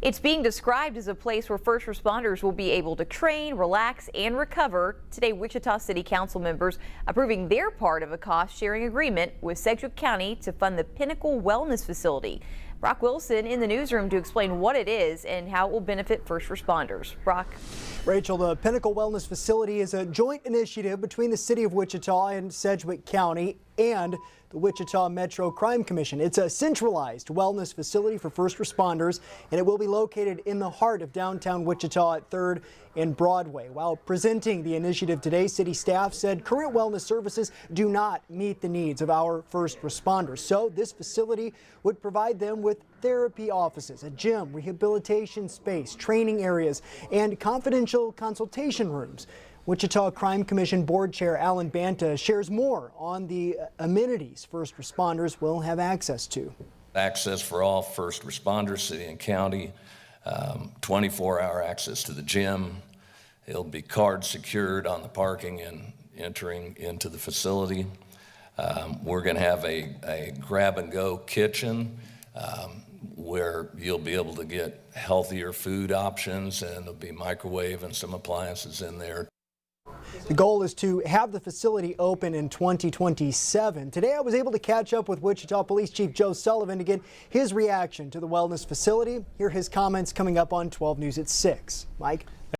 It's being described as a place where first responders will be able to train, relax, and recover. Today, Wichita City Council members approving their part of a cost-sharing agreement with Sedgwick County to fund the Pinnacle Wellness Facility. Brock Wilson in the newsroom to explain what it is and how it will benefit first responders. Brock. Rachel, the Pinnacle Wellness Facility is a joint initiative between the City of Wichita and Sedgwick County and the Wichita Metro Crime Commission. It's a centralized wellness facility for first responders, and it will be located in the heart of downtown Wichita at 3rd and Broadway. While presenting the initiative today, city staff said current wellness services do not meet the needs of our first responders. So this facility would provide them with therapy offices, a gym, rehabilitation space, training areas, and confidential consultation rooms. Wichita Crime Commission Board Chair Alan Banta shares more on the amenities first responders will have access to. Access for all first responders, city and county, 24-hour access to the gym. It'll be card secured on the parking and entering into the facility. We're going to have a grab-and-go kitchen where you'll be able to get healthier food options, and there'll be microwave and some appliances in there. The goal is to have the facility open in 2027. Today I was able to catch up with Wichita Police Chief Joe Sullivan to get his reaction to the wellness facility. Hear his comments coming up on 12 News at 6. Mike?